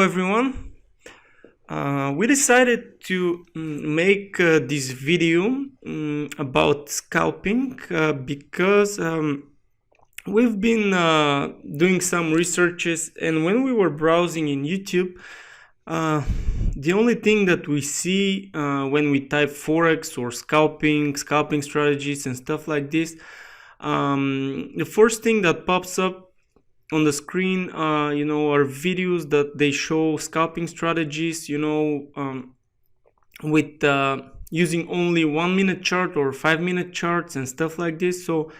everyone. We decided to make this video about scalping because we've been doing some researches, and when we were browsing in YouTube, the only thing that we see when we type forex or scalping strategies and stuff like this, the first thing that pops up on the screen are videos that they show scalping strategies, with using only 1 minute chart or 5 minute charts and stuff like this. So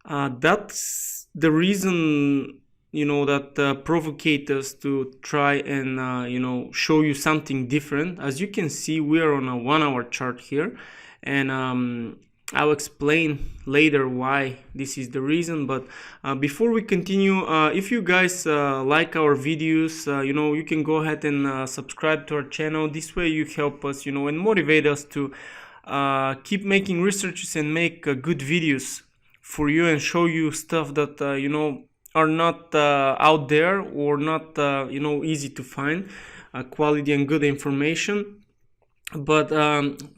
that's the reason that provoked us to try and show you something different. As you can see, we are on a 1 hour chart here, and I'll explain later why this is the reason. But before we continue, if you guys like our videos, you can go ahead and subscribe to our channel. This way you help us, and motivate us to keep making researches and make good videos for you and show you stuff that are not out there or not easy to find, quality and good information. But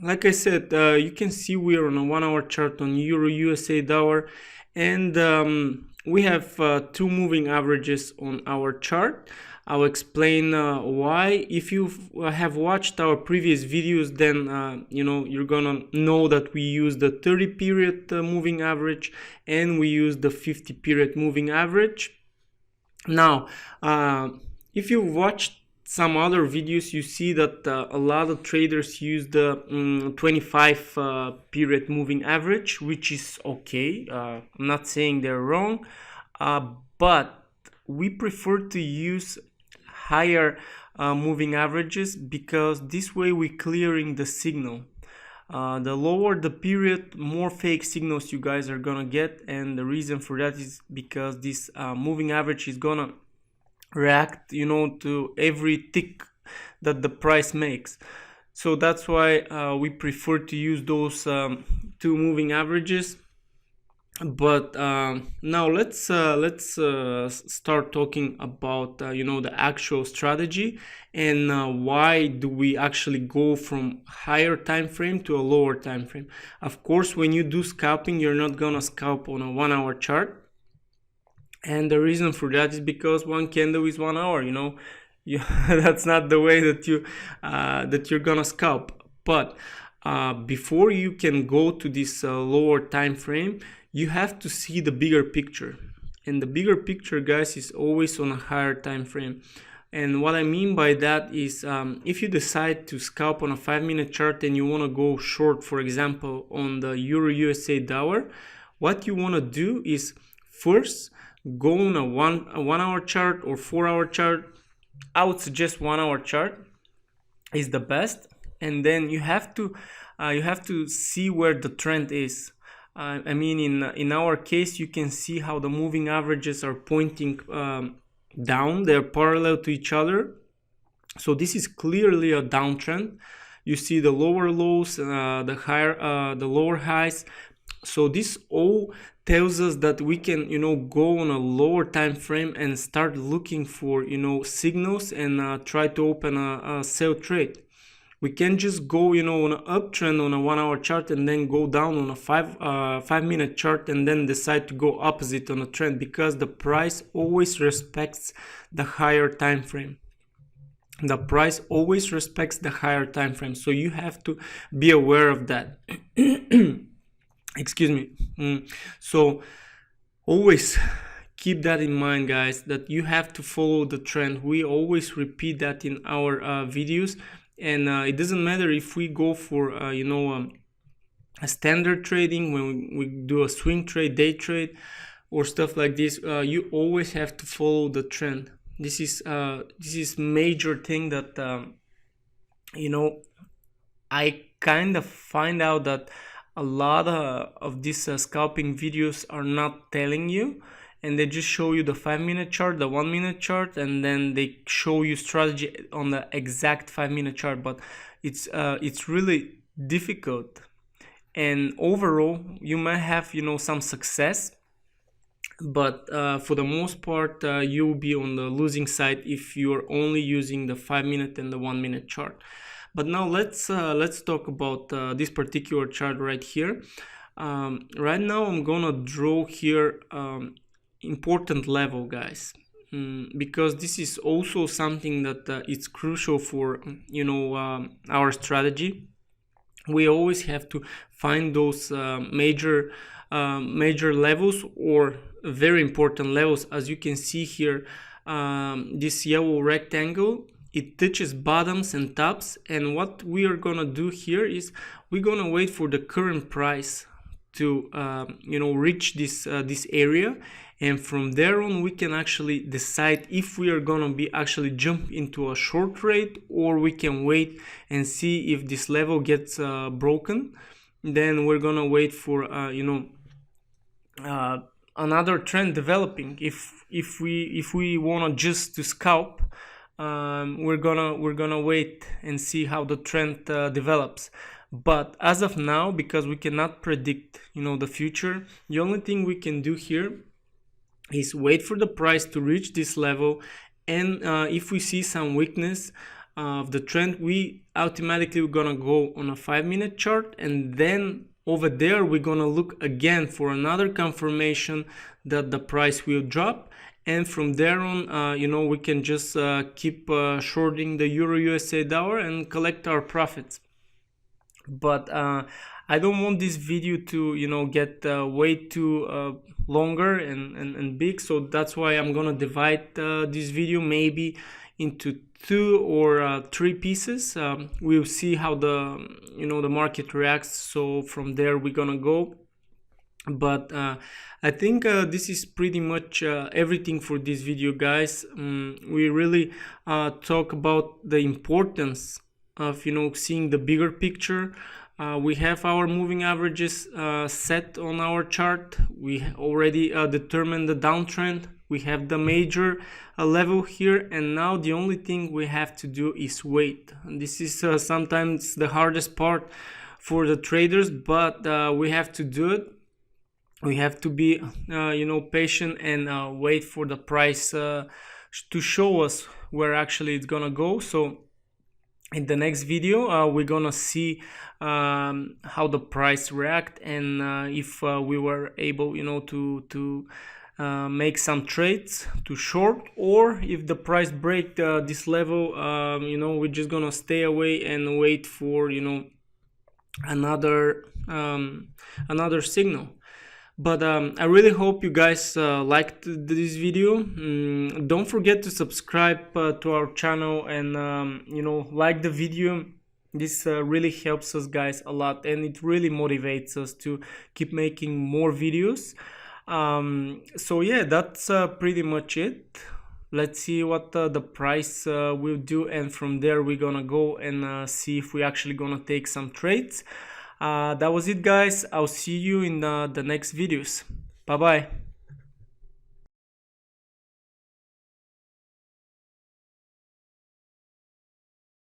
like I said, you can see we are on a 1 hour chart on Euro USA dollar, and we have two moving averages on our chart. I'll explain why. If you have watched our previous videos, then you're gonna know that we use the 30 period moving average and we use the 50 period moving average. Now if you watched some other videos, you see that a lot of traders use the 25 period moving average, which is okay. I'm not saying they're wrong, but we prefer to use higher moving averages, because this way we're clearing the signal. The lower the period, more fake signals you guys are gonna get, and the reason for that is because this moving average is gonna react to every tick that the price makes. So that's why we prefer to use those two moving averages. But now let's start talking about the actual strategy, and why do we actually go from higher time frame to a lower time frame. Of course, when you do scalping, you're not gonna scalp on a 1 hour chart. And the reason for that is because one candle is 1 hour. That's not the way that you're gonna scalp. But before you can go to this lower time frame, you have to see the bigger picture. And the bigger picture, guys, is always on a higher time frame. And what I mean by that is, if you decide to scalp on a 5-minute chart and you want to go short, for example, on the Euro USA dollar, what you want to do is first go on a one hour chart or 4 hour chart. I would suggest 1 hour chart is the best, and then you have to see where the trend is. I mean, in our case, you can see how the moving averages are pointing down. They're parallel to each other, so this is clearly a downtrend. You see the lower lows, the lower highs. So this all tells us that we can go on a lower time frame and start looking for signals and try to open a sell trade. We can just go on an uptrend on a 1 hour chart and then go down on a 5-minute chart and then decide to go opposite on a trend, because the price always respects the higher time frame. The price always respects the higher time frame, so you have to be aware of that. Excuse me. So always keep that in mind, guys, that you have to follow the trend. We always repeat that in our videos, and it doesn't matter if we go for a standard trading, when we do a swing trade, day trade, or stuff like this. You always have to follow the trend. This is major thing that I kind of find out that a lot of these scalping videos are not telling you, and they just show you the 5-minute chart, the 1-minute chart, and then they show you strategy on the exact 5-minute chart. But it's really difficult, and overall you might have some success, but for the most part you'll be on the losing side if you're only using the 5-minute and the 1-minute chart. But now let's talk about this particular chart right here. Right now I'm gonna draw here important level, guys, because this is also something that it's crucial for our strategy. We always have to find those major levels or very important levels. As you can see here, this yellow rectangle, it touches bottoms and tops, and what we are gonna do here is we're gonna wait for the current price to reach this area, and from there on we can actually decide if we are gonna be actually jump into a short trade, or we can wait and see if this level gets broken. Then we're gonna wait for another trend developing. If we wanna just to scalp, we're gonna wait and see how the trend develops. But as of now, because we cannot predict the future, the only thing we can do here is wait for the price to reach this level, and if we see some weakness of the trend, we automatically gonna go on a 5-minute chart, and then over there we're gonna look again for another confirmation that the price will drop, and from there on we can just keep shorting the Euro USA dollar and collect our profits. But I don't want this video to get way too longer and big, so that's why I'm gonna divide this video maybe into 2 or 3 pieces. We'll see how the market reacts, so from there we're gonna go. But I think this is pretty much everything for this video, guys. We really talk about the importance of seeing the bigger picture. We have our moving averages set on our chart. We already determined the downtrend. We have the major level here, and now the only thing we have to do is wait. And this is sometimes the hardest part for the traders, but we have to do it. We have to be patient and wait for the price to show us where actually it's gonna go. So in the next video we're gonna see how the price react, and if we were able to make some trades to short, or if the price break this level, we're just gonna stay away and wait for another signal. But I really hope you guys liked this video. Don't forget to subscribe to our channel and like the video. This really helps us, guys, a lot, and it really motivates us to keep making more videos. So yeah, that's pretty much it. Let's see what the price will do, and from there we're gonna go and see if we actually gonna take some trades. That was it, guys. I'll see you in the next videos. Bye bye.